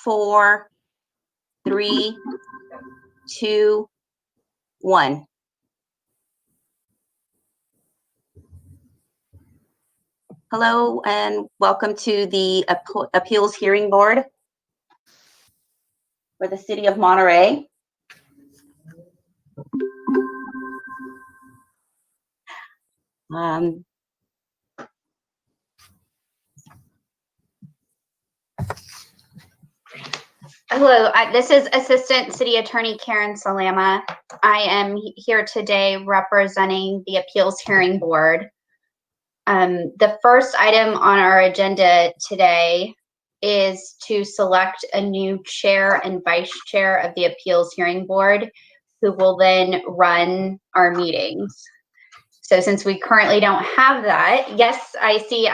4, 3, 2, 1. Hello and welcome to the Appeals Hearing Board for the City of Monterey. Hello, this is Assistant City Attorney Karen Salama. I am here today representing the Appeals Hearing Board. The first item on our agenda today is to select a new chair and vice chair of the Appeals Hearing Board, who will then run our meetings. So since we currently don't have that, yes, I see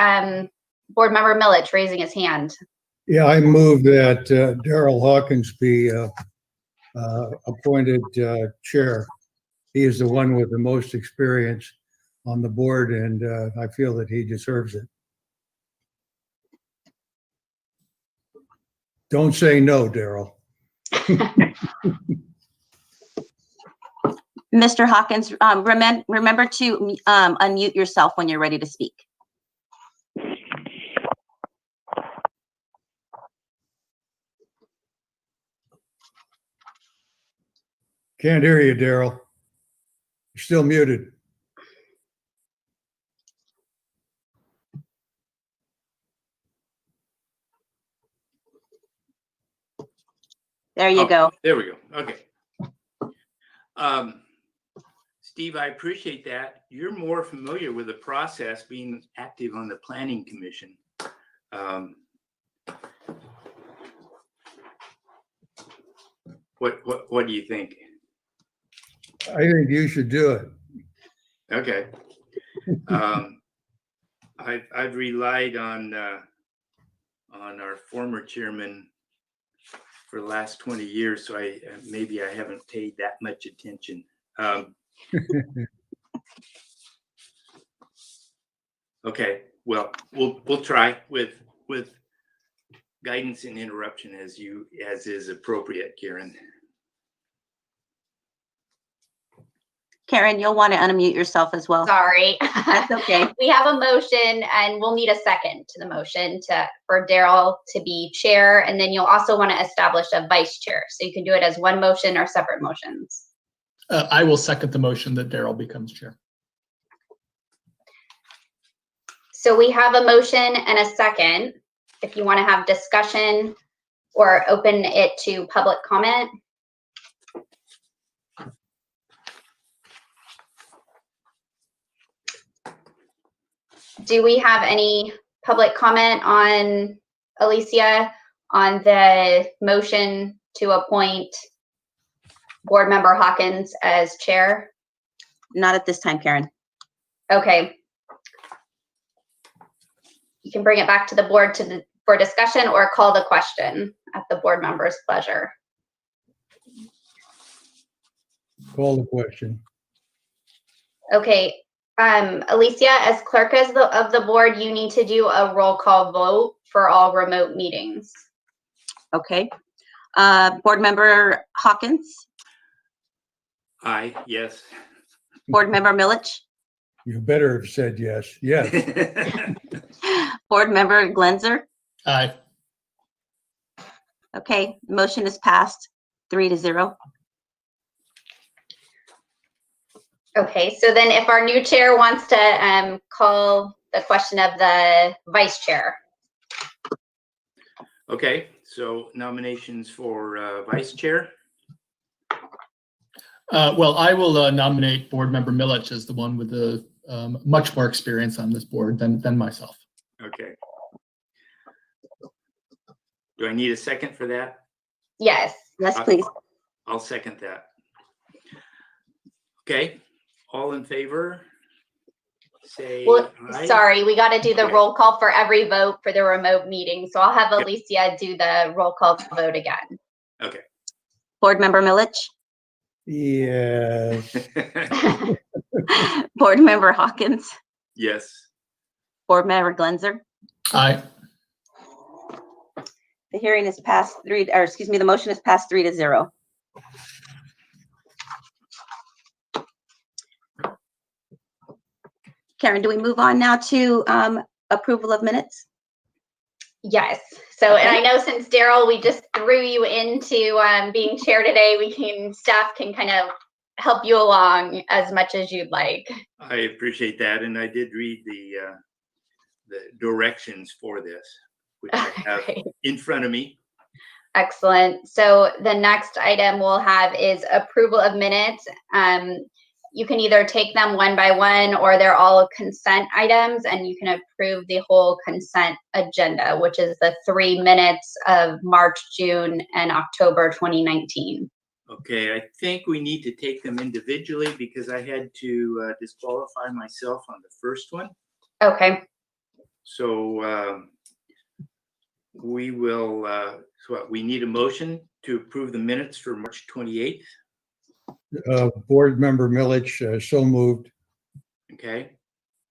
Board Member Milich raising his hand. Yeah, I move that Daryl Hawkins be appointed chair. He is the one with the most experience on the board, and I feel that he deserves it. Don't say no, Daryl. Mr. Hawkins, remember to unmute yourself when you're ready to speak. Can't hear you, Daryl. You're still muted. There you go. There we go. Okay. Steve, I appreciate that. You're more familiar with the process being active on the Planning Commission. What do you think? I think you should do it. Okay. I've relied on our former chairman for the last 20 years, so maybe I haven't paid that much attention. Okay, well, we'll try with guidance and interruption as is appropriate, Karen. Karen, you'll want to unmute yourself as well. Sorry. That's okay. We have a motion and we'll need a second to the motion for Daryl to be chair, and then you'll also want to establish a vice chair. So you can do it as one motion or separate motions. I will second the motion that Daryl becomes chair. So we have a motion and a second. If you want to have discussion or open it to public comment. Do we have any public comment on, Alicia, on the motion to appoint Board Member Hawkins as chair? Not at this time, Karen. Okay. You can bring it back to the board for discussion or call the question at the board member's pleasure. Call the question. Okay. Alicia, as clerk of the board, you need to do a roll call vote for all remote meetings. Okay. Board Member Hawkins? Aye, yes. Board Member Milich? You better have said yes. Yes. Board Member Glenzer? Aye. Okay, the motion is passed 3-0. Okay, so then if our new chair wants to call the question of the vice chair. Okay, so nominations for vice chair. Well, I will nominate Board Member Milich as the one with the much more experience on this board than myself. Okay. Do I need a second for that? Yes. Yes, please. I'll second that. Okay, all in favor? Say Well, aye. sorry, we got to do the Okay. roll call for every vote for the remote meeting. So I'll have Alicia do the roll call vote again. Okay. Board Member Milich? Yes. Board Member Hawkins? Yes. Board Member Glenzer? Aye. The hearing is passed the motion is passed 3-0. Karen, do we move on now to approval of minutes? Yes. So, and Okay. I know since Daryl, we just threw you into being chair today, staff can kind of help you along as much as you'd like. I appreciate that, and I did read the directions for this, which I have Great. in front of me. Excellent. So the next item we'll have is approval of minutes. You can either take them one by one, or they're all consent items, and you can approve the whole consent agenda, which is the 3 minutes of March, June, and October 2019. Okay, I think we need to take them individually because I had to disqualify myself on the first one. Okay. So we will, we need a motion to approve the minutes for March 28th. Board Member Milich, so moved. Okay,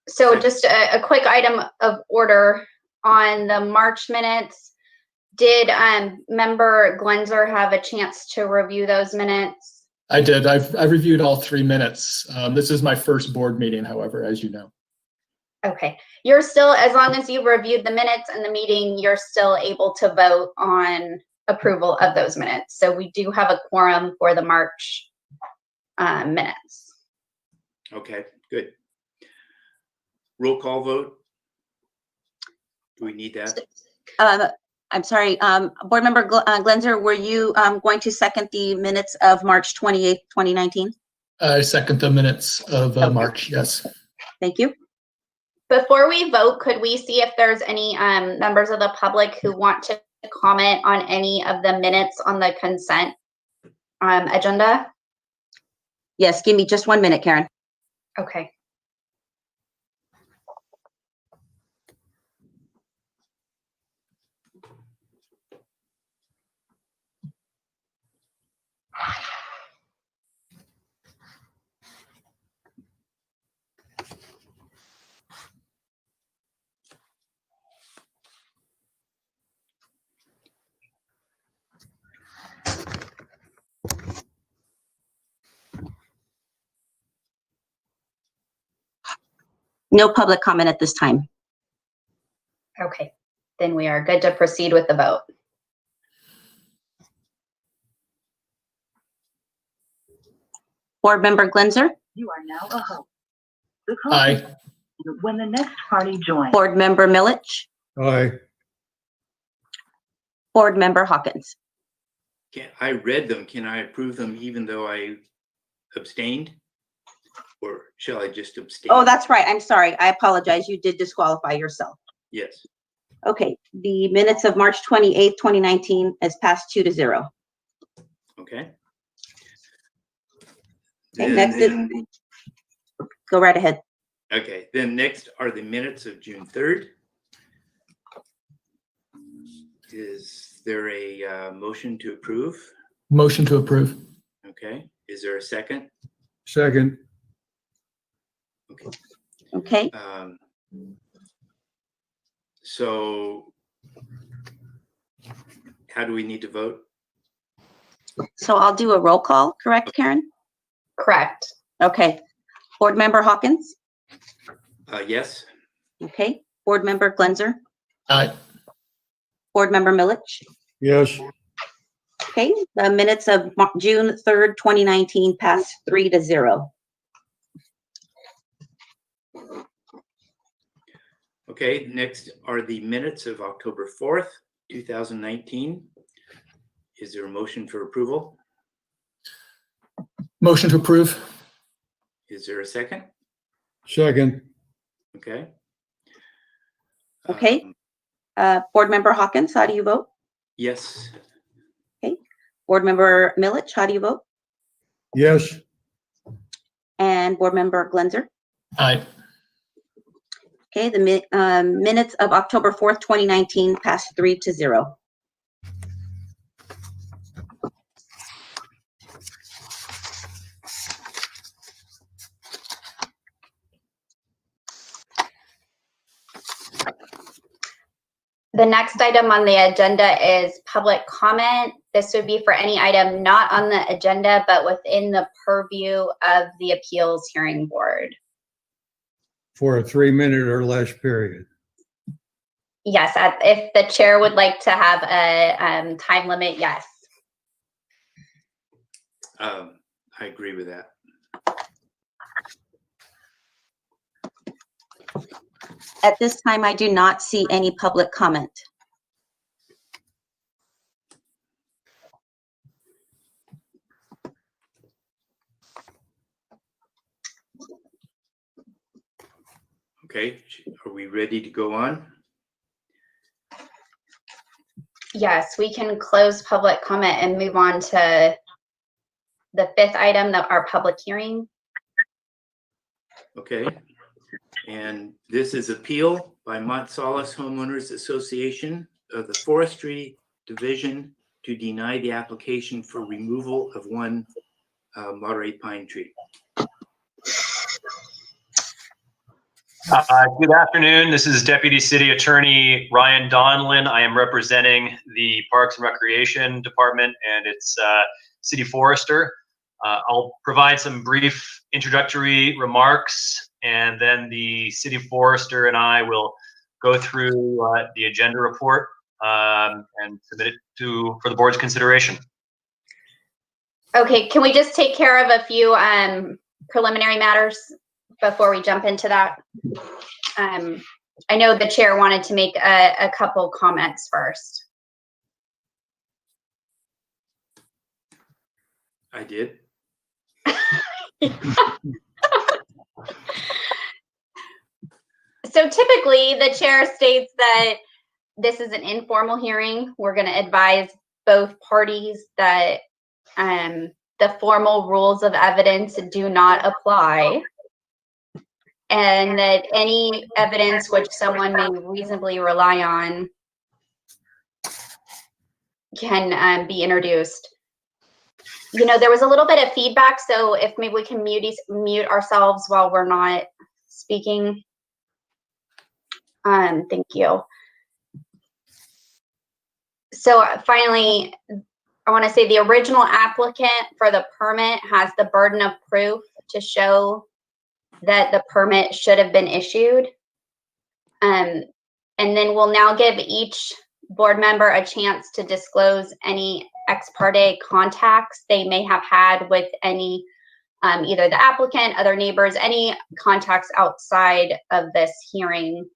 So just a quick item of order on the March minutes. Did member Glenzer have a chance to review those minutes? I did. I've reviewed all 3 minutes. This is my first board meeting, however, as you know. Okay, you're still, as long as you reviewed the minutes and the meeting, you're still able to vote on approval of those minutes. So we do have a quorum for the March minutes. okay, good. Roll call vote. Do we need that? I'm sorry, Board Member Glenzer, were you going to second the minutes of March 28th, 2019? I second the minutes of Okay. March, yes. Thank you. Before we vote, could we see if there's any members of the public who want to comment on any of the minutes on the consent agenda? Yes, give me just 1 minute, Karen. Okay. No public comment at this time. Okay, then we are good to proceed with the vote. Board Member Glenzer, You are now a host. The Aye. host is when the next party joins. Board Member Milich, Aye. Board Member Hawkins. I read them. Can I approve them even though I abstained? Or shall I just abstain? Oh, that's right. I'm sorry. I apologize. You did disqualify yourself. Yes. Okay, the minutes of March 28th, 2019 is passed 2-0. Okay. Okay, next is, go right ahead. Okay, then next are the minutes of June 3rd. Is there a motion to approve? Motion to approve. Okay, is there a second? Second. Okay, So how do we need to vote? so I'll do a roll call, correct, Karen? Correct. Okay, Board Member Hawkins. Yes. Okay, Board Member Glenzer, Aye. Board Member Milich. Yes. Okay, the minutes of June 3rd, 2019 passed 3-0. Okay, next are the minutes of October 4th, 2019. Is there a motion for approval? Motion to approve. Is there a second? Second. Okay. Okay. Board Member Hawkins, how do you vote? Yes. Board Member Milich, how do you vote? Yes. And Board Member Glenzer? Aye. Okay, the minutes of October 4th, 2019 passed 3-0. The next item on the agenda is public comment. This would be for any item not on the agenda, but within the purview of the appeals hearing board. For a 3-minute or less period. Yes, if the chair would like to have a time limit, yes. I agree with that. At this time, I do not see any public comment. Okay, are we ready to go on? Yes, we can close public comment and move on to the 5th item, our public hearing. Okay. And this is appeal by Montsalas Homeowners Association of the Forestry Division to deny the application for removal of one Monterey pine tree. Good afternoon. This is Deputy City Attorney Ryan Donlin. I am representing the Parks and Recreation Department and its city forester. I'll provide some brief introductory remarks, and then the city forester and I will go through the agenda report and submit it for the board's consideration. Okay, can we just take care of a few preliminary matters before we jump into that? I know the chair wanted to make a couple comments first. I did. So typically the chair states that this is an informal hearing. We're going to advise both parties that the formal rules of evidence do not apply, and that any evidence which someone may reasonably rely on can be introduced. You know, there was a little bit of feedback, so if maybe we can mute ourselves while we're not speaking. Thank you. So finally, I want to say the original applicant for the permit has the burden of proof to show that the permit should have been issued. And then we'll now give each board member a chance to disclose any ex parte contacts they may have had with any, either the applicant, other neighbors, any contacts outside of this hearing.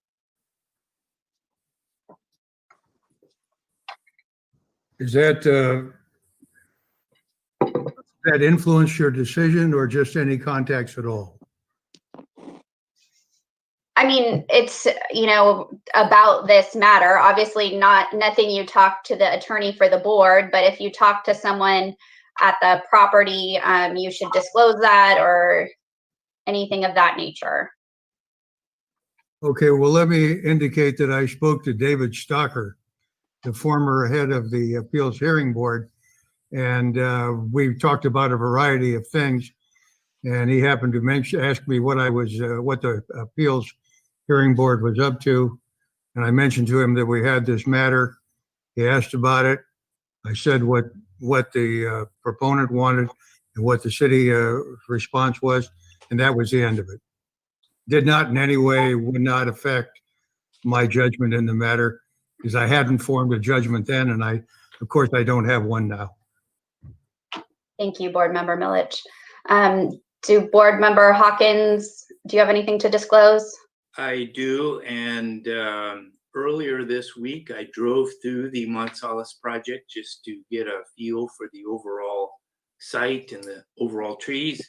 Is that influence your decision, or just any contacts at all? I mean, it's, you know, about this matter. Obviously nothing you talk to the attorney for the board, but if you talk to someone at the property, you should disclose that or anything of that nature. Okay, well, let me indicate that I spoke to David Stocker, the former head of the Appeals Hearing Board, and we talked about a variety of things. And he happened to ask me what the Appeals Hearing Board was up to, and I mentioned to him that we had this matter. He asked about it. I said what the proponent wanted and what the city response was, and that was the end of it. Did not in any way, would not affect my judgment in the matter, because I hadn't formed a judgment then, and of course, I don't have one now. Thank you, Board Member Milich. Do Board Member Hawkins, do you have anything to disclose? I do, and earlier this week, I drove through the Montsalas project just to get a feel for the overall site and the overall trees.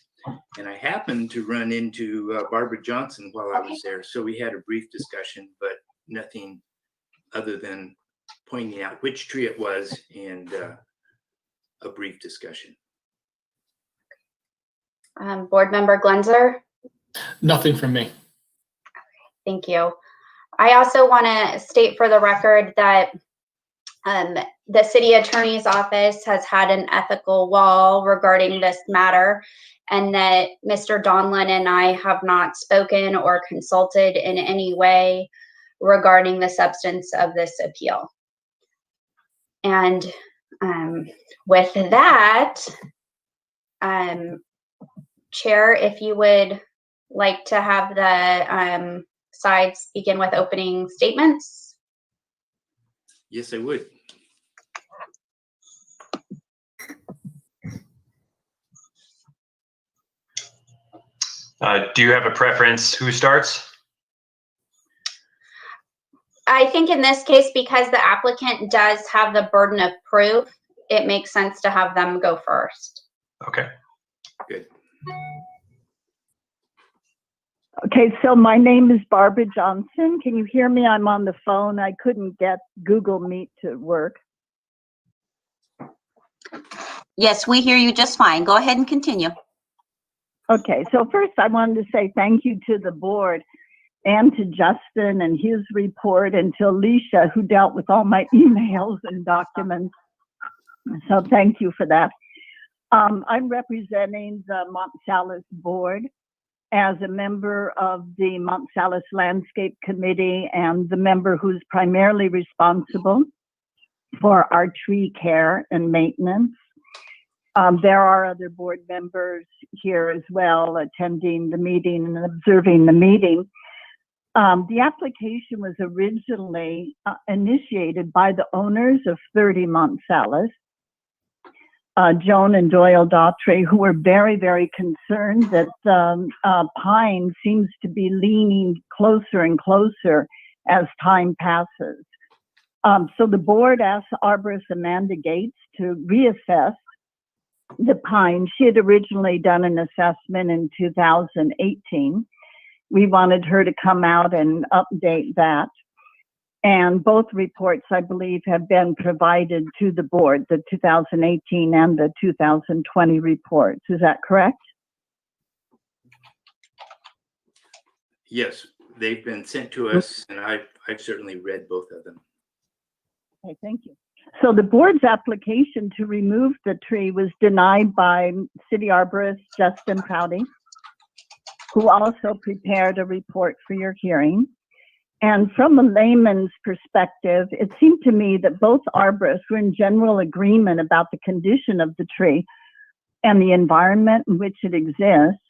And I happened to run into Barbara Johnson while I was there. So we had a brief discussion, but nothing other than pointing out which tree it was and a brief discussion. Board Member Glenzer? Nothing from me. Thank you. I also want to state for the record that the city attorney's office has had an ethical wall regarding this matter, and that Mr. Donlin and I have not spoken or consulted in any way regarding the substance of this appeal. And with that, Chair, if you would like to have the sides begin with opening statements. Yes, I would. Do you have a preference? Who starts? I think in this case, because the applicant does have the burden of proof, it makes sense to have them go first. Okay. Good. Okay, so my name is Barbara Johnson. Can you hear me? I'm on the phone. I couldn't get Google Meet to work. Yes, we hear you just fine. Go ahead and continue. Okay, so first I wanted to say thank you to the board and to Justin and his report, and to Alicia, who dealt with all my emails and documents. So thank you for that. I'm representing the Mont Salis board as a member of the Mont Salis Landscape Committee and the member who's primarily responsible for our tree care and maintenance. There are other board members here as well attending the meeting and observing the meeting. The application was originally initiated by the owners of 30 Mont Salis, Joan and Doyle Daughtry, who were very, very concerned that pine seems to be leaning closer and closer as time passes. So the board asked arborist Amanda Gates to reassess the pine. She had originally done an assessment in 2018. We wanted her to come out and update that. And both reports, I believe, have been provided to the board, the 2018 and the 2020 reports. Is that correct? Yes, they've been sent to us, and I've certainly read both of them. Okay, thank you. So the board's application to remove the tree was denied by City Arborist Justin Prouty, who also prepared a report for your hearing. And from a layman's perspective, it seemed to me that both arborists were in general agreement about the condition of the tree and the environment in which it exists,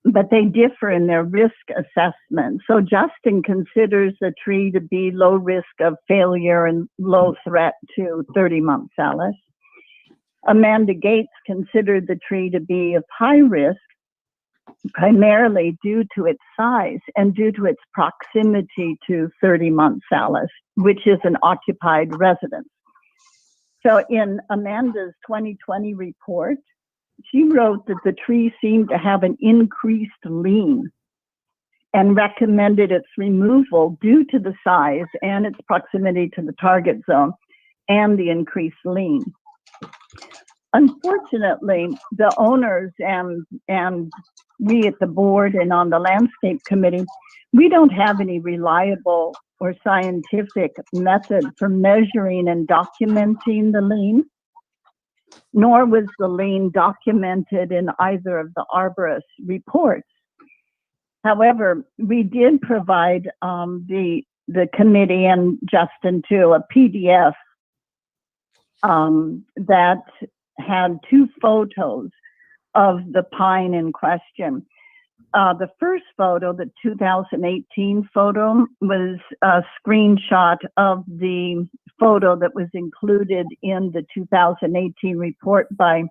but they differ in their risk assessment. So Justin considers the tree to be low risk of failure and low threat to 30 Mont Salis. Amanda Gates considered the tree to be of high risk, primarily due to its size and due to its proximity to 30 Mont Salis, which is an occupied residence. So in Amanda's 2020 report, she wrote that the tree seemed to have an increased lean and recommended its removal due to the size and its proximity to the target zone and the increased lean. Unfortunately, the owners and we at the board and on the landscape committee, we don't have any reliable or scientific method for measuring and documenting the lean, nor was the lean documented in either of the arborist reports. However, we did provide the committee and Justin too a PDF that had two photos of the pine in question. The first photo, the 2018 photo, was a screenshot of the photo that was included in the 2018 report by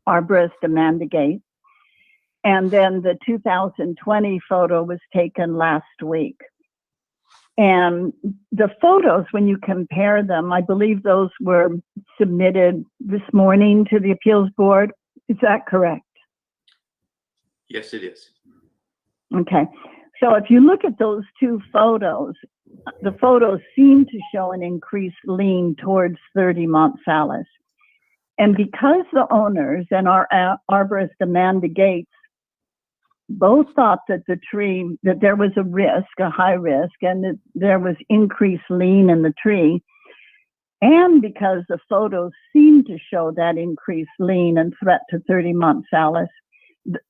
arborist Amanda Gates. And then the 2020 photo was taken last week. And the photos, when you compare them, I believe those were submitted this morning to the appeals board. Is that correct? Yes, it is. Okay. So if you look at those two photos, the photos seem to show an increased lean towards 30 Mont Salis. And because the owners and our arborist Amanda Gates both thought that the tree, that there was a risk, a high risk, and that there was increased lean in the tree, and because the photos seemed to show that increased lean and threat to 30 Mont Salis,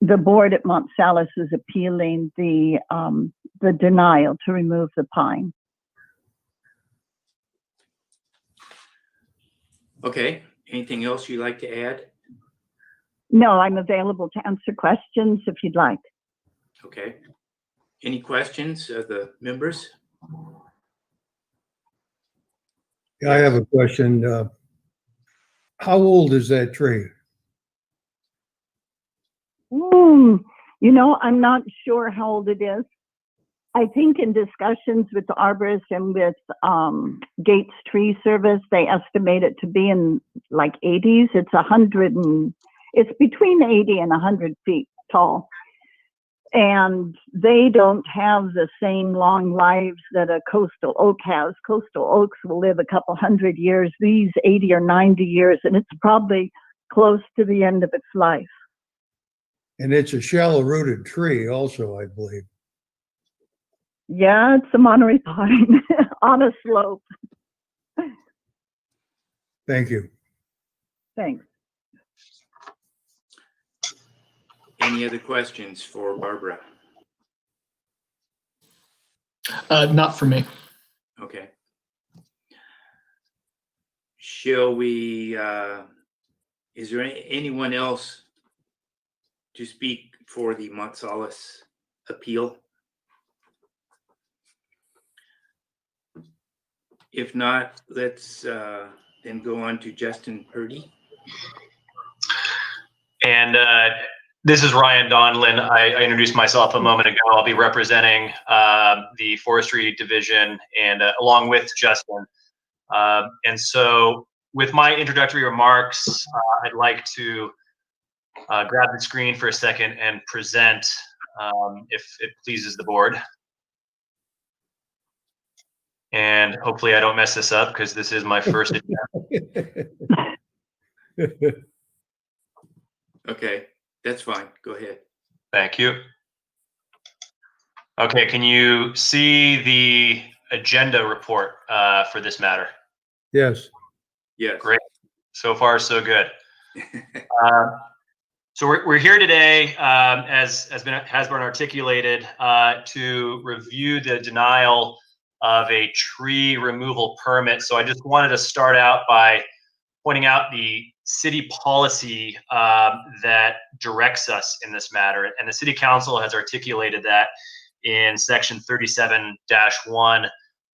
the board at Mont Salis is appealing the denial to remove the pine. Okay, anything else you'd like to add? No, I'm available to answer questions if you'd like. Okay. Any questions of the members? Yeah, I have a question. How old is that tree? You know, I'm not sure how old it is. I think in discussions with the arborist and with Gates Tree Service, they estimate it to be in like 80s. It's between 80 and 100 feet tall. And they don't have the same long lives that a coastal oak has. Coastal oaks will live a couple hundred years, these 80 or 90 years, and it's probably close to the end of its life. And it's a shallow-rooted tree also, I believe. Yeah, it's a Monterey pine on a slope. Thank you. Thanks. Any other questions for Barbara? Not for me. Okay. Shall we, is there anyone else to speak for the Mont Salis appeal? If not, let's then go on to Justin Purdy. And this is Ryan Donlin. I introduced myself a moment ago. I'll be representing the Forestry Division and along with Justin. And so with my introductory remarks, I'd like to grab the screen for a second and present, if it pleases the board. And hopefully I don't mess this up because this is my first attempt. Okay, that's fine. Go ahead. Thank you. Okay, can you see the agenda report for this matter? Yes. Yes. Great. So far, so good. So we're here today, as has been articulated, to review the denial of a tree removal permit. So I just wanted to start out by pointing out the city policy that directs us in this matter. And the city council has articulated that in section 37-1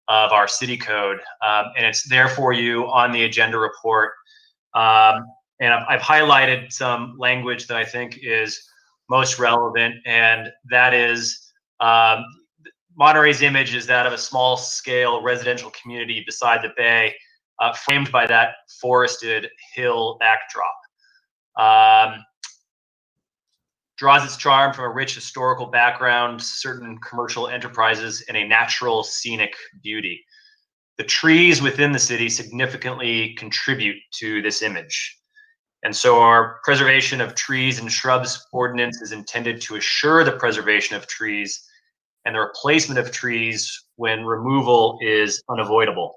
of our city code. And it's there for you on the agenda report. And I've highlighted some language that I think is most relevant, and that is Monterey's image is that of a small scale residential community beside the bay, framed by that forested hill backdrop. Draws its charm from a rich historical background, certain commercial enterprises, and a natural scenic beauty. The trees within the city significantly contribute to this image. And so our preservation of trees and shrubs ordinance is intended to assure the preservation of trees and the replacement of trees when removal is unavoidable.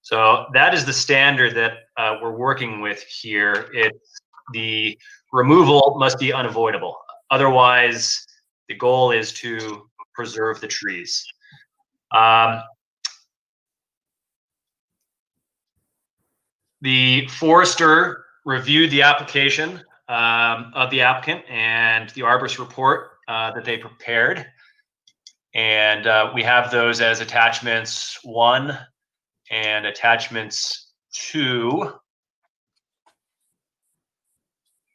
So that is the standard that we're working with here. The removal must be unavoidable. Otherwise, the goal is to preserve the trees. The forester reviewed the application of the applicant and the arborist report that they prepared. And we have those as attachments 1 and attachments 2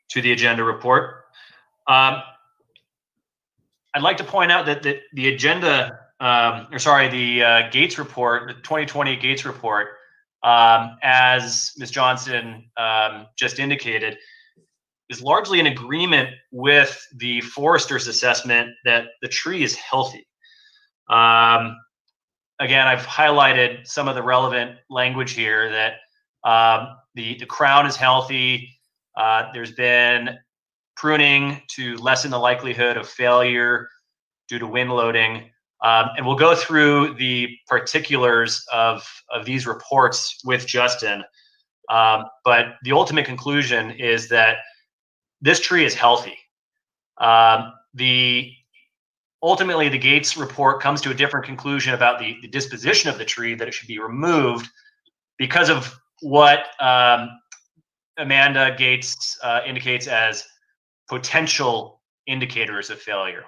to the agenda report. I'd like to point out that the agenda, the Gates report, the 2020 Gates report, as Ms. Johnson just indicated, is largely in agreement with the forester's assessment that the tree is healthy. Again, I've highlighted some of the relevant language here that the crown is healthy. There's been pruning to lessen the likelihood of failure due to wind loading. And we'll go through the particulars of these reports with Justin. But the ultimate conclusion is that this tree is healthy. Ultimately, the Gates report comes to a different conclusion about the disposition of the tree, that it should be removed because of what Amanda Gates indicates as potential indicators of failure.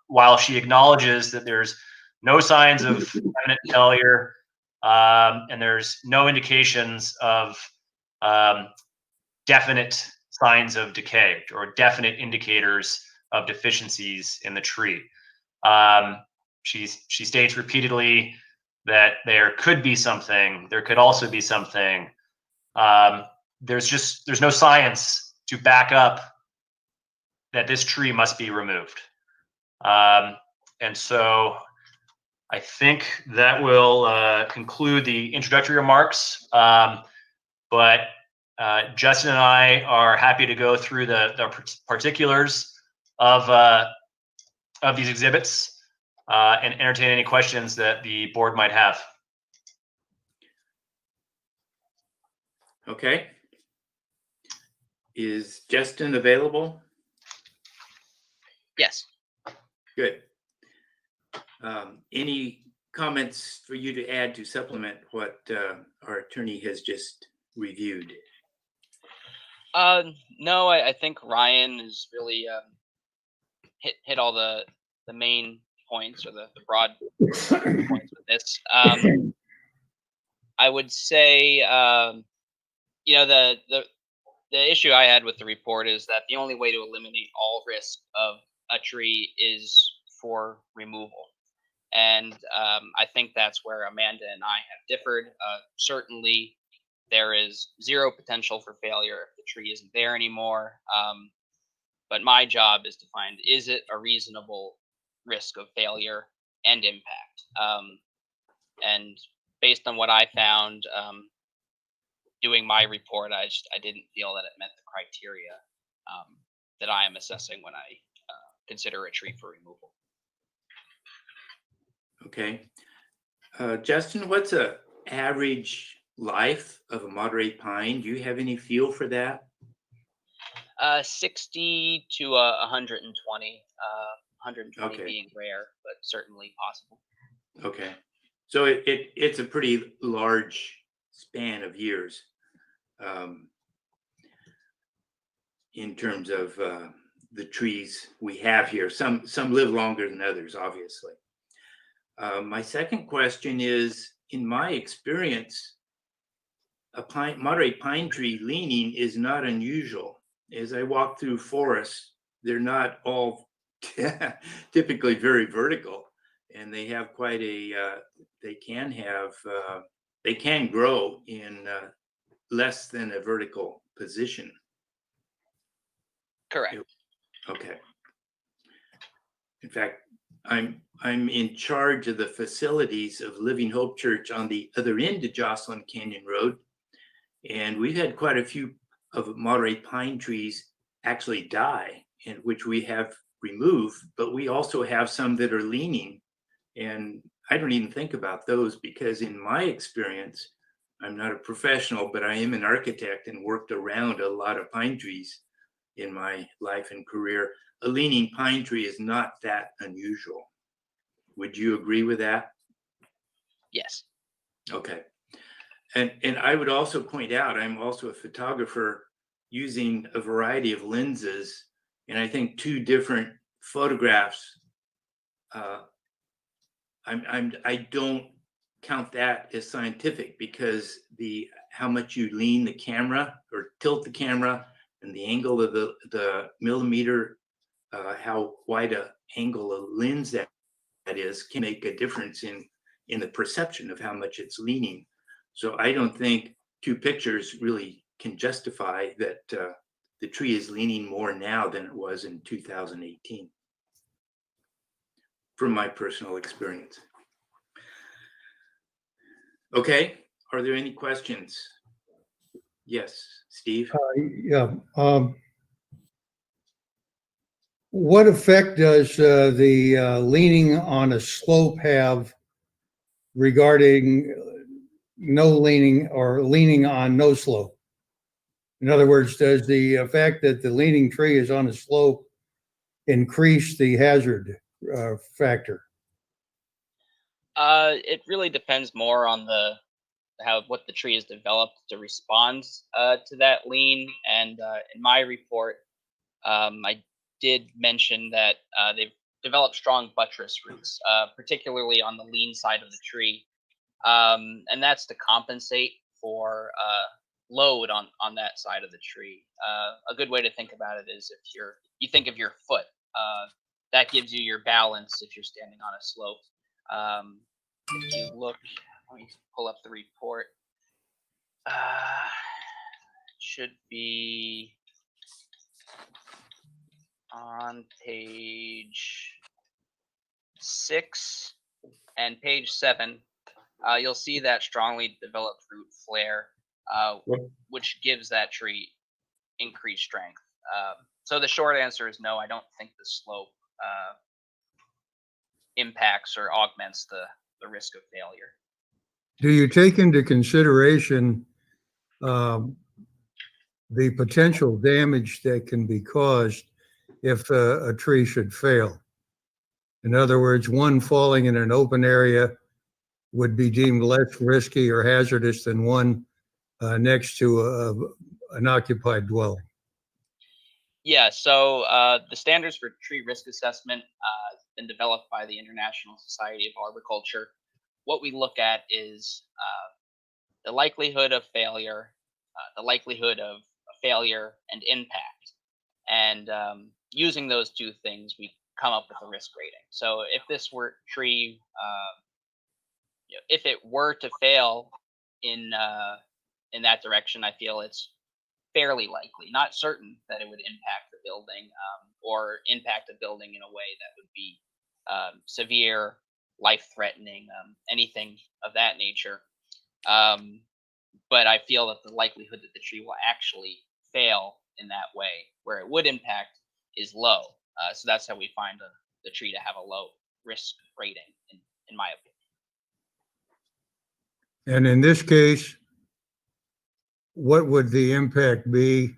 While she acknowledges that there's no signs of imminent failure and there's no indications of definite signs of decay or definite indicators of deficiencies in the tree. She states repeatedly that there could be something, there could also be something. There's no science to back up that this tree must be removed. And so I think that will conclude the introductory remarks. But Justin and I are happy to go through the particulars of these exhibits and entertain any questions that the board might have. Okay. Is Justin available? Yes. Good. Any comments for you to add to supplement what our attorney has just reviewed? No, I think Ryan has really hit all the main points, or the broad points with this. I would say, you know, the issue I had with the report is that the only way to eliminate all risk of a tree is for removal. And I think that's where Amanda and I have differed. Certainly, there is zero potential for failure if the tree isn't there anymore. But my job is to find, is it a reasonable risk of failure and impact? And based on what I found, doing my report, I didn't feel that it met the criteria that I am assessing when I consider a tree for removal. Okay. Justin, what's a average life of a Monterey pine? Do you have any feel for that? 60 to 120, 120 Okay. being rare, but certainly possible. Okay. So it's a pretty large span of years in terms of the trees we have here. Some live longer than others, obviously. My second question is, in my experience, a Monterey pine tree leaning is not unusual. As I walk through forests, they're not all typically very vertical, and they have quite a, they can grow in less than a vertical position. Correct. Okay. In fact, I'm in charge of the facilities of Living Hope Church on the other end of Jocelyn Canyon Road, and we've had quite a few of Monterey pine trees actually die, and which we have removed, but we also have some that are leaning, and I don't even think about those because in my experience, I'm not a professional, but I am an architect and worked around a lot of pine trees in my life and career. A leaning pine tree is not that unusual. Would you agree with that? Yes. Okay. And I would also point out, I'm also a photographer using a variety of lenses, and I think two different photographs, I don't count that as scientific because how much you lean the camera or tilt the camera and the angle of the millimeter, how wide a angle of lens that is can make a difference in the perception of how much it's leaning. So I don't think two pictures really can justify that the tree is leaning more now than it was in 2018, from my personal experience. Okay, are there any questions? Yes, Steve? Yeah. What effect does the leaning on a slope have regarding no leaning or leaning on no slope? In other words, does the fact that the leaning tree is on a slope increase the hazard factor? It really depends more on what the tree has developed to respond to that lien. And in my report, I did mention that they've developed strong buttress roots, particularly on the lean side of the tree, and that's to compensate for load on that side of the tree. A good way to think about it is if you think of your foot, that gives you your balance if you're standing on a slope. If you look, let me pull up the report. Should be on page 6 and page 7. You'll see that strongly developed root flare, which gives that tree increased strength. So the short answer is no, I don't think the slope impacts or augments the risk of failure. Do you take into consideration the potential damage that can be caused if a tree should fail? In other words, one falling in an open area would be deemed less risky or hazardous than one next to an occupied dwelling. Yeah, so the standards for tree risk assessment have been developed by the International Society of Arboriculture. What we look at is the likelihood of failure, the likelihood of failure and impact. And using those two things, we come up with a risk rating. So if this tree, if it were to fail in that direction, I feel it's fairly likely, not certain, that it would impact the building or impact a building in a way that would be severe, life-threatening, anything of that nature. But I feel that the likelihood that the tree will actually fail in that way, where it would impact, is low. So that's how we find the tree to have a low risk rating, in my opinion. And in this case, what would the impact be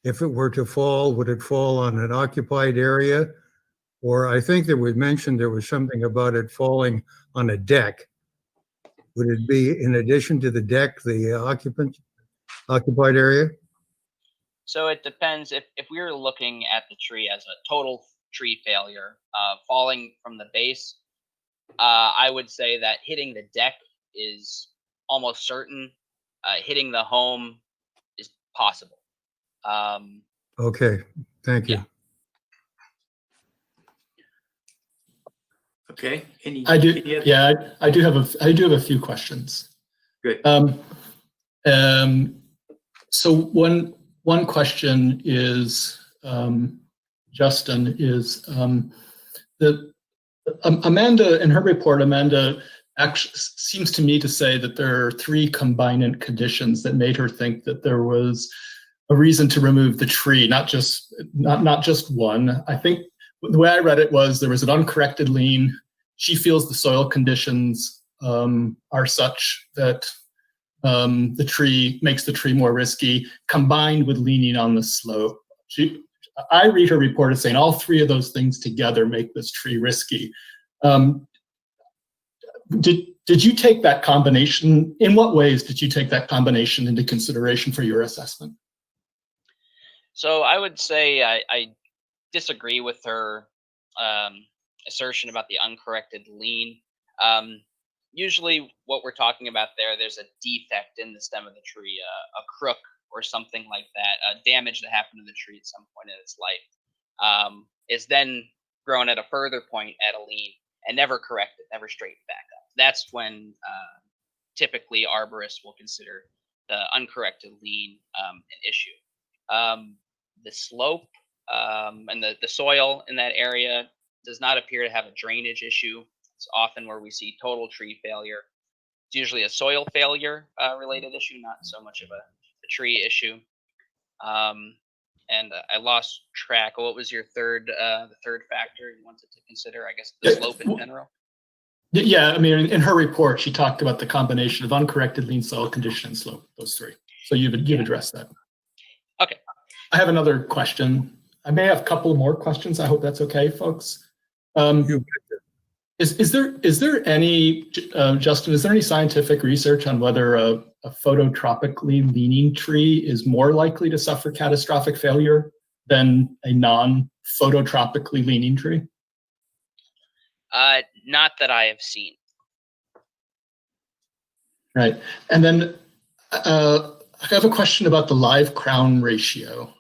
if it were to fall? Would it fall on an occupied area? Or I think that we mentioned there was something about it falling on a deck. Would it be in addition to the deck, the occupied area? So it depends. If we were looking at the tree as a total tree failure, falling from the base, I would say that hitting the deck is almost certain. Hitting the home is possible. Okay, thank you. Yeah. Okay. I do. Yeah, I do have a few questions. Good. So one question is, Justin, is that Amanda, in her report, Amanda actually seems to me to say that there are 3 combinant conditions that made her think that there was a reason to remove the tree, not just one. I think the way I read it was there was an uncorrected lien. She feels the soil conditions are such that the tree makes the tree more risky, combined with leaning on the slope. I read her report as saying all 3 of those things together make this tree risky. Did you take that combination? In what ways did you take that combination into consideration for your assessment? So I would say I disagree with her assertion about the uncorrected lien. Usually what we're talking about there's a defect in the stem of the tree, a crook or something like that, a damage that happened to the tree at some point in its life. Is then grown at a further point at a lien and never corrected, never straightened back up. That's when typically arborists will consider the uncorrected lien an issue. The slope and the soil in that area does not appear to have a drainage issue. It's often where we see total tree failure. It's usually a soil failure related issue, not so much of a tree issue. And I lost track. What was your the third factor you wanted to consider? I guess the slope in general. Yeah, I mean, in her report, she talked about the combination of uncorrected lien, soil condition, and slope. Those 3. So you've addressed that. Okay. I have another question. I may have a couple more questions. I hope that's okay, folks. You Is there any, Justin, is there any scientific research on whether a phototropically leaning tree is more likely to suffer catastrophic failure than a non-phototropically leaning tree? Not that I have seen. Right. And then I have a question about the live crown ratio.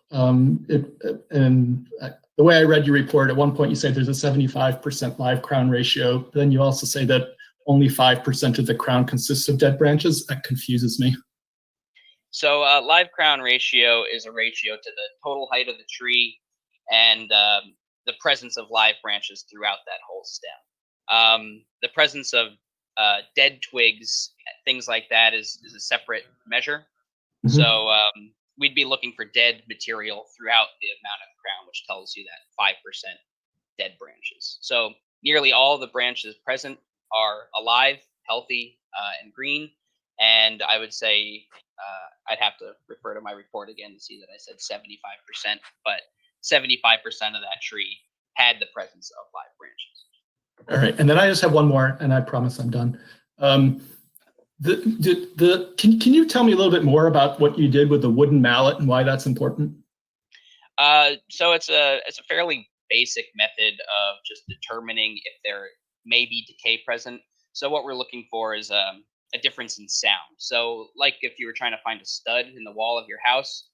The way I read your report, at one point you say there's a 75% live crown ratio. Then you also say that only 5% of the crown consists of dead branches. That confuses me. So live crown ratio is a ratio to the total height of the tree and the presence of live branches throughout that whole stem. The presence of dead twigs, things like that is a separate measure. Mhm. So we'd be looking for dead material throughout the amount of crown, which tells you that 5% dead branches. So nearly all the branches present are alive, healthy, and green. And I would say I'd have to refer to my report again to see that I said 75%, but 75% of that tree had the presence of live branches. All right, and then I just have one more, and I promise I'm done. Can you tell me a little bit more about what you did with the wooden mallet and why that's important? So it's a fairly basic method of just determining if there may be decay present. So what we're looking for is a difference in sound. So like if you were trying to find a stud in the wall of your house,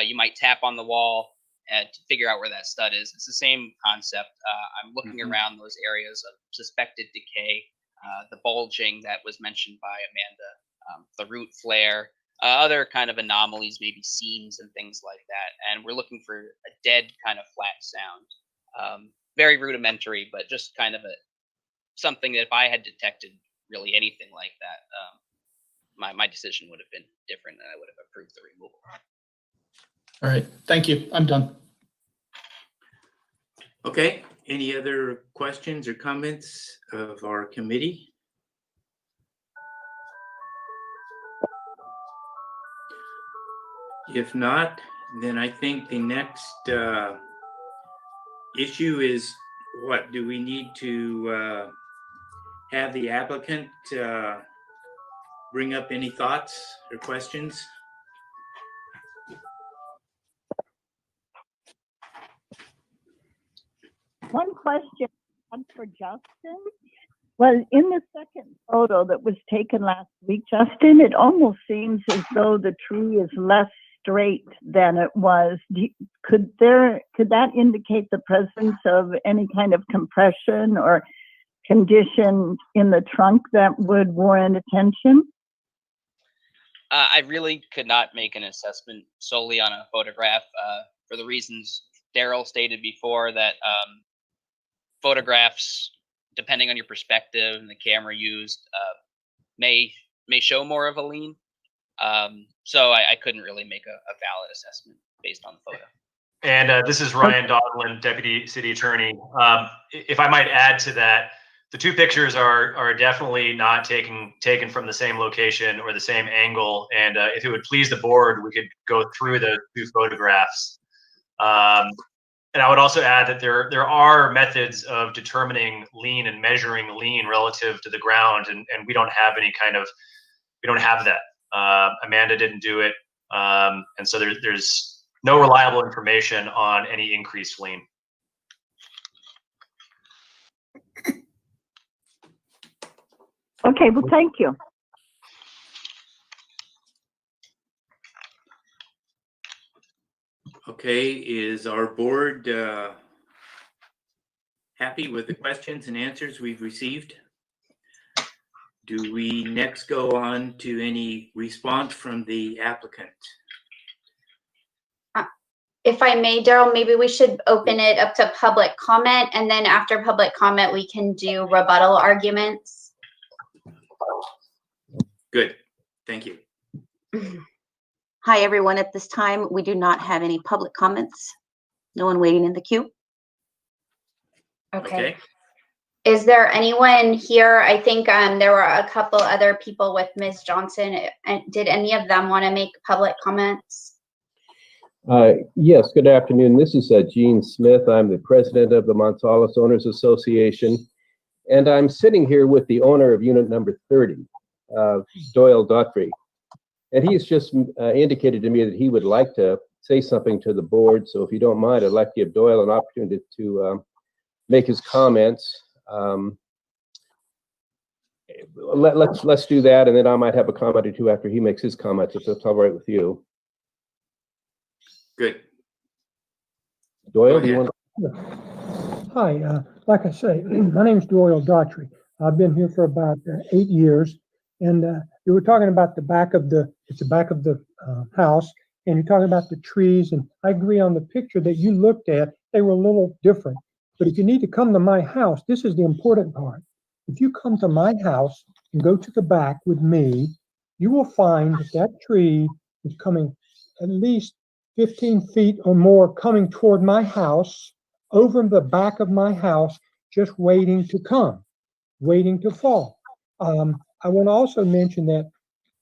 you might tap on the wall to figure out where that stud is. It's the same concept. I'm looking around those areas of suspected decay, the bulging that was mentioned by Amanda, the root flare, other kind of anomalies, maybe seams and things like that. And we're looking for a dead kind of flat sound. Very rudimentary, but just kind of something that if I had detected really anything like that, my decision would have been different and I would have approved the removal. All right, thank you. I'm done. Okay, any other questions or comments of our committee? If not, then I think the next issue is what? Do we need to have the applicant bring up any thoughts or questions? One question for Justin. Well, in the second photo that was taken last week, Justin, it almost seems as though the tree is less straight than it was. Could that indicate the presence of any kind of compression or condition in the trunk that would warrant attention? I really could not make an assessment solely on a photograph for the reasons Daryl stated before, that photographs, depending on your perspective and the camera used, may show more of a lean. So I couldn't really make a valid assessment based on the photo. And this is Ryan Donlin, Deputy City Attorney. If I might add to that, the two pictures are definitely not taken from the same location or the same angle. And if it would please the board, we could go through the two photographs. And I would also add that there are methods of determining lean and measuring lean relative to the ground, and we don't have that. Amanda didn't do it, and so there's no reliable information on any increased lean. Okay, well, thank you. Okay, is our board happy with the questions and answers we've received? Do we next go on to any response from the applicant? If I may, Daryl, maybe we should open it up to public comment, and then after public comment, we can do rebuttal arguments. Good, thank you. Hi, everyone. At this time, we do not have any public comments. No one waiting in the queue. Okay. Is there anyone here? I think there were a couple other people with Ms. Johnson. Did any of them want to make public comments? Yes, good afternoon. This is Gene Smith. I'm the president of the Monsalas Owners Association, and I'm sitting here with the owner of unit number 30, Doyle Daughtry. And he's just indicated to me that he would like to say something to the board. So if you don't mind, I'd like to give Doyle an opportunity to make his comments. Let's do that, and then I might have a comment or two after he makes his comments, if that's all right with you. Good. Doyle, do you want to? Hi, like I say, my name's Doyle Daughtry. I've been here for about 8 years, and you were talking about the back of the house, and you're talking about the trees, and I agree on the picture that you looked at, they were a little different. But if you need to come to my house, this is the important part. If you come to my house and go to the back with me, you will find that that tree is coming at least 15 feet or more coming toward my house, over the back of my house, just waiting to come, waiting to fall. I want to also mention that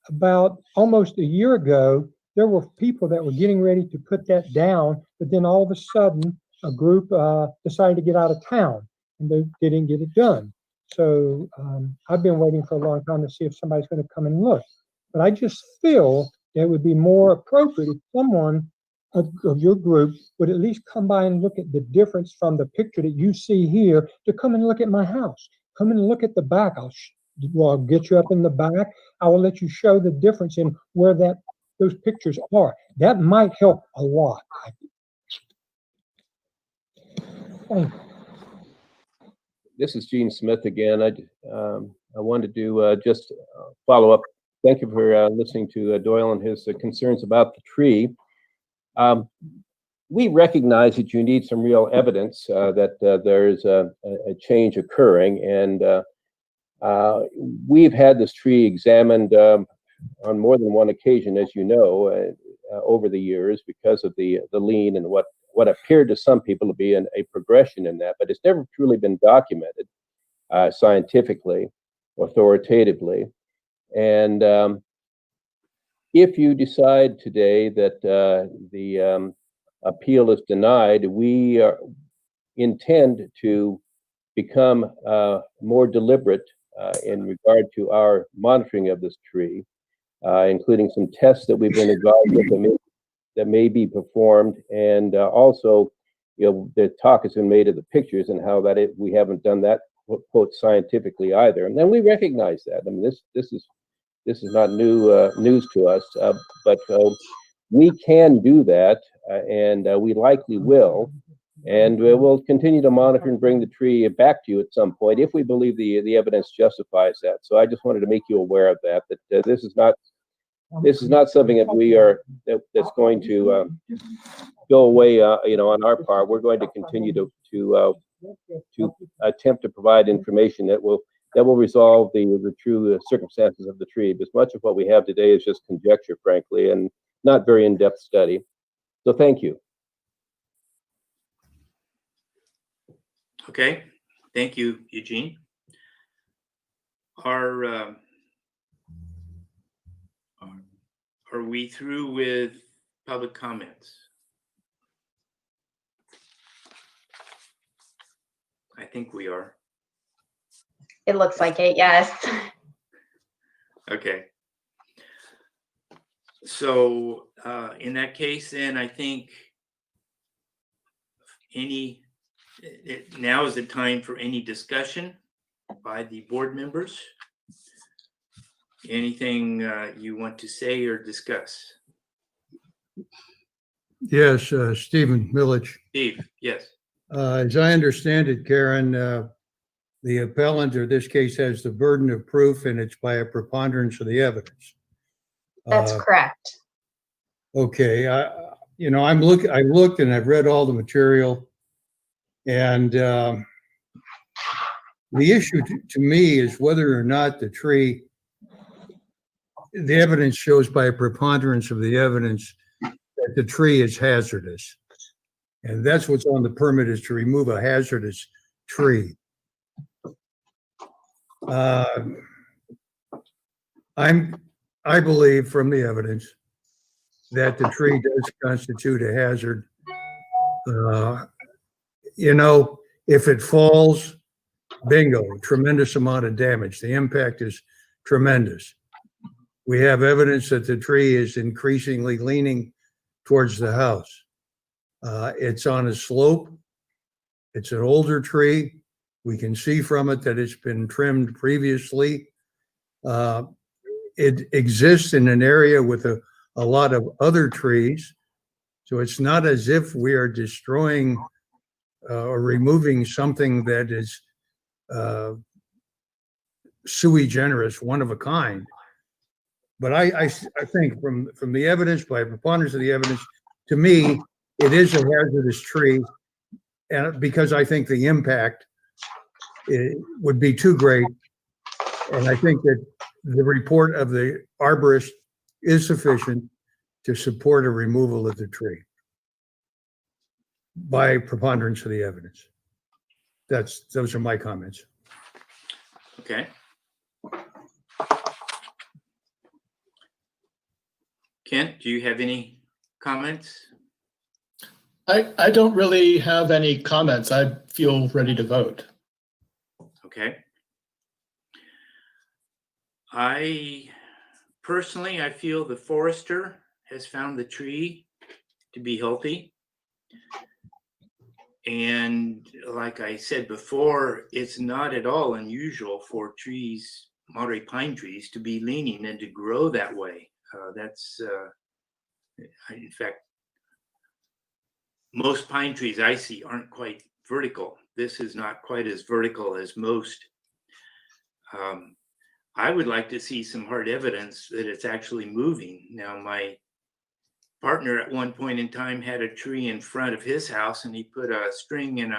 about almost a year ago, there were people that were getting ready to put that down, but then all of a sudden, a group decided to get out of town, and they didn't get it done. So I've been waiting for a long time to see if somebody's going to come and look. But I just feel that it would be more appropriate if someone of your group would at least come by and look at the difference from the picture that you see here to come and look at my house. Come and look at the back. I'll get you up in the back. I will let you show the difference in where those pictures are. That might help a lot. Thank you. This is Gene Smith again. I wanted to just follow up. Thank you for listening to Doyle and his concerns about the tree. We recognize that you need some real evidence that there is a change occurring, and we've had this tree examined on more than one occasion, as you know, over the years because of the lien and what appeared to some people to be a progression in that, but it's never truly been documented scientifically, authoritatively. And if you decide today that the appeal is denied, we intend to become more deliberate in regard to our monitoring of this tree, including some tests that we've been advised of that may be performed, and also, the talk has been made of the pictures and how that we haven't done that quote scientifically either, and then we recognize that. I mean, this is not new news to us, but we can do that, and we likely will, and we'll continue to monitor and bring the tree back to you at some point if we believe the evidence justifies that. So I just wanted to make you aware of that this is not something that that's going to go away, on our part. We're going to continue to attempt to provide information that will resolve the true circumstances of the tree. Because much of what we have today is just conjecture, frankly, and not very in-depth study. So thank you. Okay, thank you, Eugene. Are we through with public comments? I think we are. It looks like it, yes. Okay. So in that case, then I think now is the time for any discussion by the board members. Anything you want to say or discuss? Yes, Stephen Millich. Steve, yes. As I understand it, Karen, the appellant, or this case, has the burden of proof, and it's by a preponderance of the evidence. That's correct. Okay, I looked and I've read all the material, and the issue to me is whether or not the evidence shows by a preponderance of the evidence that the tree is hazardous. And that's what's on the permit, is to remove a hazardous tree. I believe from the evidence that the tree does constitute a hazard. You know, if it falls, bingo, tremendous amount of damage. The impact is tremendous. We have evidence that the tree is increasingly leaning towards the house. It's on a slope. It's an older tree. We can see from it that it's been trimmed previously. It exists in an area with a lot of other trees. So it's not as if we are destroying or removing something that is sui generis, one of a kind. But I think from the evidence, by preponderance of the evidence, to me, it is a hazardous tree, and because I think the impact would be too great. And I think that the report of the arborist is sufficient to support a removal of the tree by preponderance of the evidence. Those are my comments. Okay. Kent, do you have any comments? I don't really have any comments. I feel ready to vote. Okay. I feel the forester has found the tree to be healthy. And like I said before, it's not at all unusual for trees, Monterey pine trees, to be leaning and to grow that way. In fact, most pine trees I see aren't quite vertical. This is not quite as vertical as most. I would like to see some hard evidence that it's actually moving. Now, my partner at one point in time had a tree in front of his house, and he put a string and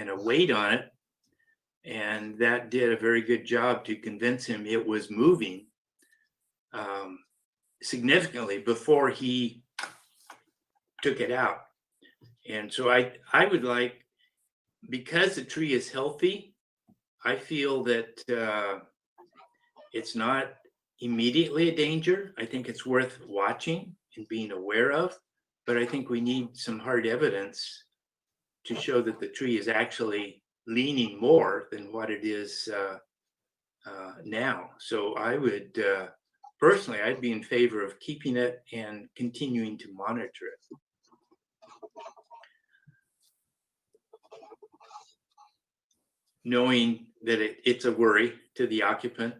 a weight on it, and that did a very good job to convince him it was moving significantly before he took it out. And so I would like, because the tree is healthy, I feel that it's not immediately a danger. I think it's worth watching and being aware of, but I think we need some hard evidence to show that the tree is actually leaning more than what it is now. So I would, personally, I'd be in favor of keeping it and continuing to monitor it. Knowing that it's a worry to the occupant,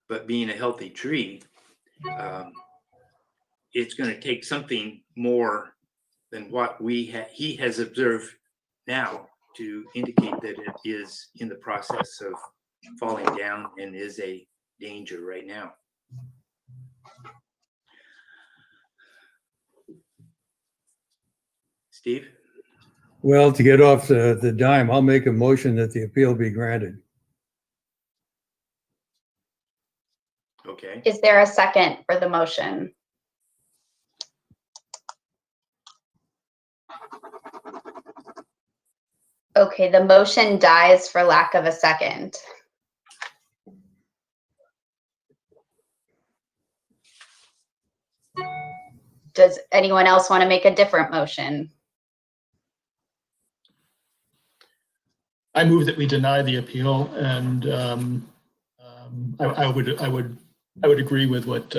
but being a healthy tree, it's going to take something more than what he has observed now to indicate that it is in the process of falling down and is a danger right now. Steve? Well, to get off the dime, I'll make a motion that the appeal be granted. Okay. Is there a second for the motion? Okay, the motion dies for lack of a second. Does anyone else want to make a different motion? I move that we deny the appeal, and I would agree with what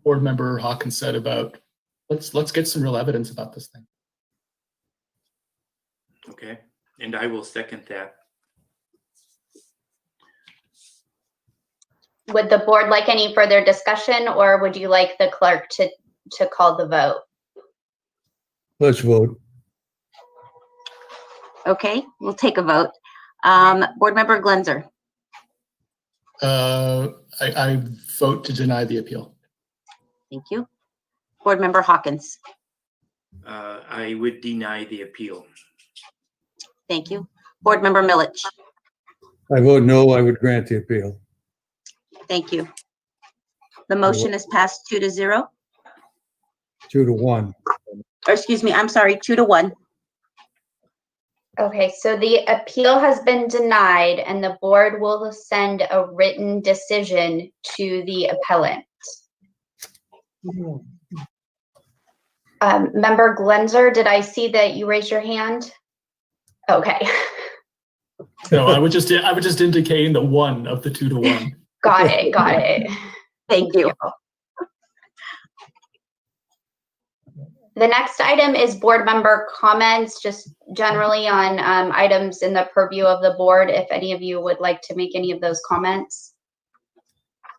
Board Member Hawkins said about let's get some real evidence about this thing. Okay, and I will second that. Would the board like any further discussion, or would you like the clerk to call the vote? Let's vote. Okay, we'll take a vote. Board Member Glenzer. I vote to deny the appeal. Thank you. Board Member Hawkins. I would deny the appeal. Thank you. Board Member Milich. I vote no, I would grant the appeal. Thank you. The motion is passed 2-0. 2-1. Or excuse me, I'm sorry, 2-1. Okay, so the appeal has been denied and the board will send a written decision to the appellant. Member Glenzer, did I see that you raised your hand? Okay. No, I was just indicating the one of the 2 to 1. Got it. Got it. Thank you. The next item is board member comments, just generally on items in the purview of the board. If any of you would like to make any of those comments.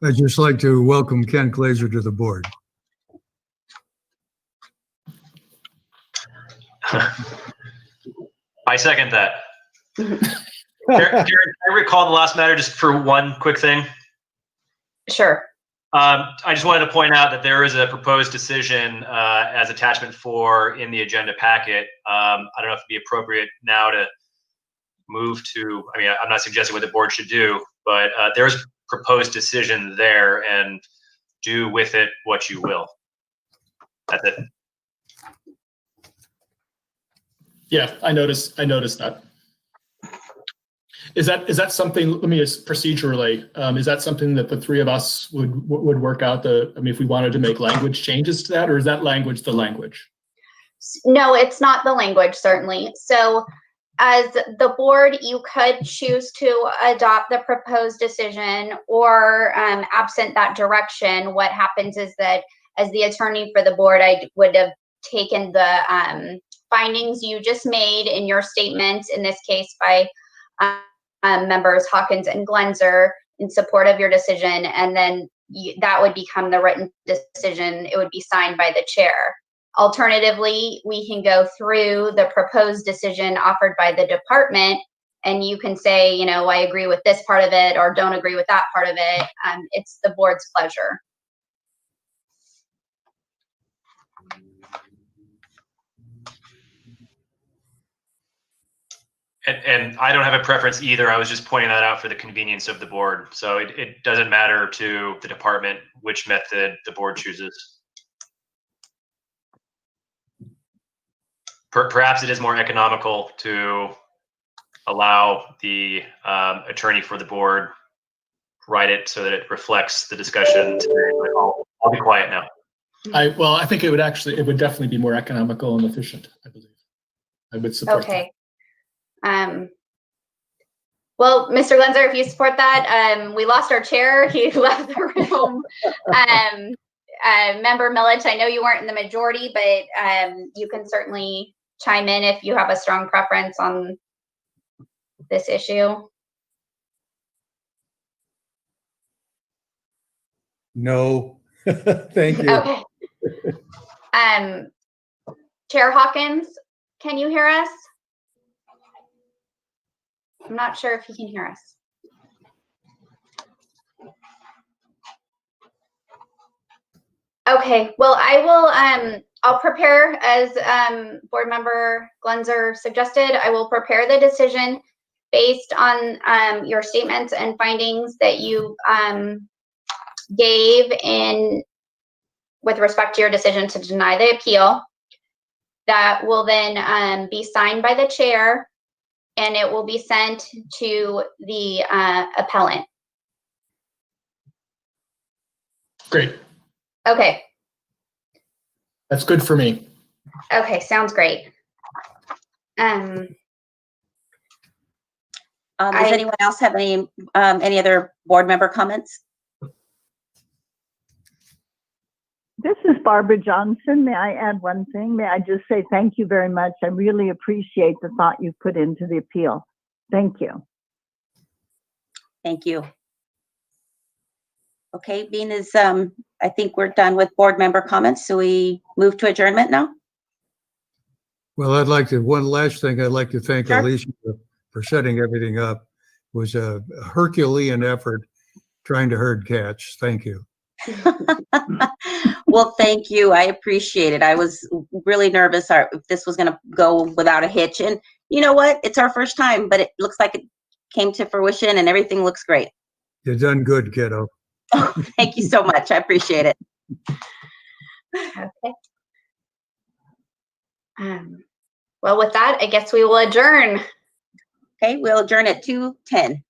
I'd just like to welcome Ken Glazer to the board. I second that. Karen, can I recall the last matter just for one quick thing? Sure. I just wanted to point out that there is a proposed decision as attachment 4 in the agenda packet. I don't know if it'd be appropriate now to move to, I mean, I'm not suggesting what the board should do, but there's proposed decision there, and do with it what you will. That's it. Yeah, I noticed that. Is that something, let me just procedurally, is that something that the 3 of us would work out if we wanted to make language changes to that, or is that language the language? No, it's not the language, certainly. So as the board, you could choose to adopt the proposed decision, or absent that direction, what happens is that as the attorney for the board, I would have taken the findings you just made in your statement, in this case by members Hawkins and Glenzer, in support of your decision, and then that would become the written decision. It would be signed by the chair. Alternatively, we can go through the proposed decision offered by the department, and you can say, you know, I agree with this part of it, or don't agree with that part of it. It's the board's pleasure. And I don't have a preference either. I was just pointing that out for the convenience of the board. So it doesn't matter to the department which method the board chooses. Perhaps it is more economical to allow the attorney for the board write it so that it reflects the discussion. I'll be quiet now. I think it would definitely be more economical and efficient, I believe. I would support that. Okay. Well, Mr. Glenzer, if you support that, we lost our chair. He left the room. Member Millich, I know you weren't in the majority, but you can certainly chime in if you have a strong preference on this issue. No, thank you. Okay. Chair Hawkins, can you hear us? I'm not sure if he can hear us. Okay, well, I will, I'll prepare as board member Glenzer suggested. I will prepare the decision based on your statements and findings that you gave in with respect to your decision to deny the appeal. That will then be signed by the chair, and it will be sent to the appellant. Great. Okay. That's good for me. Okay, sounds great. Does anyone else have any other board member comments? This is Barbara Johnson. May I add one thing? May I just say thank you very much. I really appreciate the thought you put into the appeal. Thank you. Thank you. Okay, being as I think we're done with board member comments, so we move to adjournment now. Well, one last thing, I'd like to thank Sure. Alicia for setting everything up. It was a Herculean effort trying to herd cats. Thank you. Well, thank you. I appreciate it. I was really nervous if this was going to go without a hitch. And you know what? It's our first time, but it looks like it came to fruition and everything looks great. You've done good, kiddo. Oh, thank you so much. I appreciate it. Okay. Well, with that, I guess we will adjourn. Okay, we'll adjourn at 2:10.